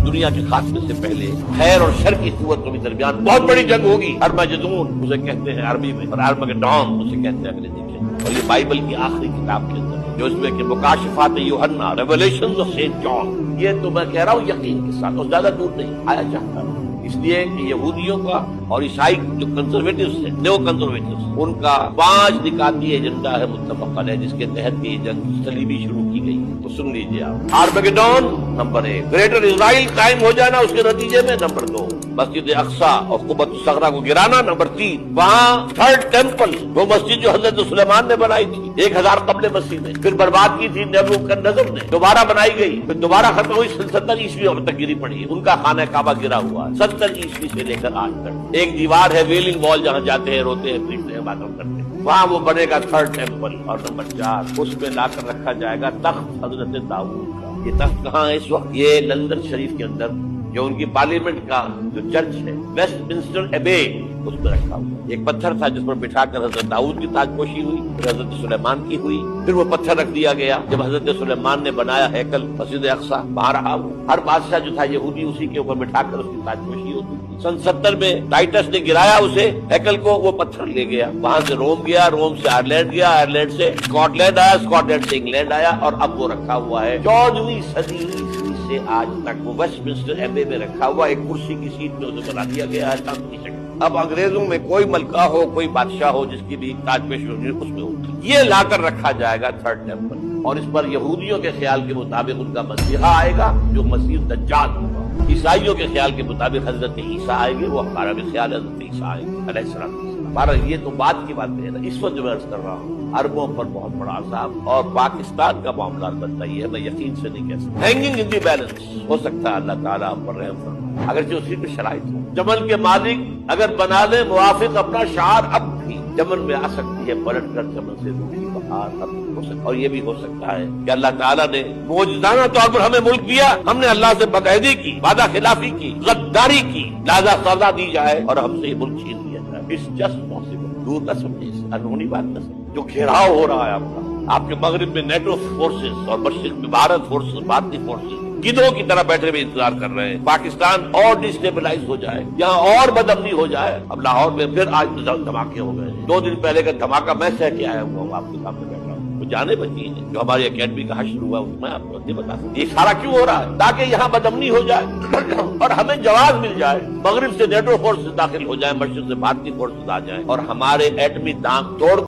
دنیا کے خاتمے سے پہلے خیر اور شر کی قوتوں کے درمیان بہت بڑی جنگ ہوگی، ارمجدون اسے کہتے ہیں عربی میں، اور ارمگڈون اسے کہتے ہیں انگریزی میں، اور یہ بائبل کی آخری کتاب کے اندر جو اس میں کہ مکاشفات یوحنا، ریویلیشنز آف سینٹ جان، یہ تو میں کہہ رہا ہوں یقین کے ساتھ، اور زیادہ دور نہیں آیا چاہتا ہوں، اس لیے کہ یہودیوں کا اور عیسائی جو کنزرویٹوز ہیں، نیو کنزرویٹوز، ان کا 5 نکاتی ایجنڈا ہے متفق علیہ، جس کے تحت یہ جنگ صلیبی شروع کی گئی ہے، تو سن لیجیے آپ۔ آرمگڈون نمبر 1، گریٹر اسرائیل قائم ہو جانا اس کے نتیجے میں، نمبر 2 مسجد اقصی اور قبۃ الصغریٰ کو گرانا، نمبر 3 وہاں تھرڈ ٹیمپل، وہ مسجد جو حضرت سلیمان نے بنائی تھی 1000 قبل مسیح میں، پھر برباد کی تھی نیبوکدنیزر نے، دوبارہ بنائی گئی، پھر دوبارہ ختم ہوئی 70 عیسوی تک گری پڑی ہے، ان کا خانہ کعبہ گرا ہوا ہے 70 عیسوی سے لے کر آج تک۔ ایک دیوار ہے ویلنگ وال، جہاں جاتے ہیں، روتے ہیں، پیٹتے ہیں، عبادت کرتے ہیں، وہاں وہ بنے گا تھرڈ ٹیمپل۔ اور نمبر 4 اس میں لا کر رکھا جائے گا تخت حضرت داؤد کا۔ یہ تخت کہاں ہے اس وقت؟ یہ لندن شریف کے اندر جو ان کی پارلیمنٹ کا جو چرچ ہے، ویسٹ منسٹر ایبے، اس میں رکھا ہوا۔ ایک پتھر تھا جس پر بٹھا کر حضرت داؤد کی تاج پوشی ہوئی، پھر حضرت سلیمان کی ہوئی، پھر وہ پتھر رکھ دیا گیا جب حضرت سلیمان نے بنایا ہیکل مسجد اقصی، وہاں رہا وہ۔ ہر بادشاہ جو تھا یہودی اسی کے اوپر بٹھا کر اس کی تاج پوشی ہوتی تھی۔ سن 70 میں ٹائٹس نے گرایا اسے، ہیکل کو، وہ پتھر لے گیا، وہاں سے روم گیا، روم سے آئرلینڈ گیا، آئرلینڈ سے اسکاٹ لینڈ آیا، اسکاٹ لینڈ سے انگلینڈ آیا، اور اب وہ رکھا ہوا ہے 14ویں صدی سے آج تک، وہ ویسٹ منسٹر ایبے میں رکھا ہوا، ایک کرسی کی سیٹ میں اسے بنا دیا گیا ہے تخت کی شکل۔ اب انگریزوں میں کوئی ملکہ ہو، کوئی بادشاہ ہو جس کی بھی تاج پوشی ہوگی اس میں ہوگی، یہ لا کر رکھا جائے گا تھرڈ ٹیمپل، اور اس پر یہودیوں کے خیال کے مطابق ان کا مسیحا آئے گا جو مسیح دجال ہوگا، عیسائیوں کے خیال کے مطابق حضرت عیسیٰ آئیں گے، وہ ہمارا بھی خیال ہے حضرت عیسیٰ آئیں گے علیہ السلام۔ ہمارا یہ تو بات کی بات ہے نا، اس وقت جو میں عرض کر رہا ہوں عربوں پر بہت بڑا عذاب، اور پاکستان کا معاملہ بنتا ہی ہے، میں یقین سے نہیں کہہ سکتا۔ ہینگنگ ان دی بیلنس، ہو سکتا ہے اللہ تعالیٰ ہم پر رحم فرمائے، اگرچہ اسی میں شرائط ہو۔ چمن کے مالک اگر بنا لے موافق اپنا شعار، اب بھی چمن میں آ سکتی ہے پلٹ کر چمن سے روٹی بہار، اب ہو سکتا، اور یہ بھی ہو سکتا ہے کہ اللہ تعالیٰ نے معجزانہ طور پر ہمیں ملک دیا، ہم نے اللہ سے بدعہدی کی، وعدہ خلافی کی، غداری کی، لہذا سزا دی جائے اور ہم سے یہ ملک چھین لیا جائے۔ اٹس جسٹ پاسبل، دور نہ سمجھے، انہونی بات نہ سمجھے۔ جو گھیراؤ ہو رہا ہے آپ کے مغرب میں نیٹو فورسز اور مشرق میں بھارت فورسز، بھارتی فورسز گدھوں کی طرح بیٹھے ہوئے انتظار کر رہے ہیں پاکستان اور ڈسٹیبلائز ہو جائے، یہاں اور بدامنی ہو جائے۔ اب لاہور میں پھر آج دھماکے ہو گئے، 2 دن پہلے کا دھماکہ میں سہ کے آیا ہوا ہوں، آپ کے سامنے بیٹھا ہوں، وہ جانے بچی ہیں جو ہماری اکیڈمی کا حشر ہوا، میں آپ کو نہیں بتا سکتا۔ یہ سارا کیوں ہو رہا ہے؟ تاکہ یہاں بدامنی ہو جائے اور ہمیں جواز مل جائے، مغرب سے نیٹو فورسز داخل ہو جائیں، مشرق سے بھارتی فورسز آ جائیں، اور ہمارے ایٹمی دام توڑ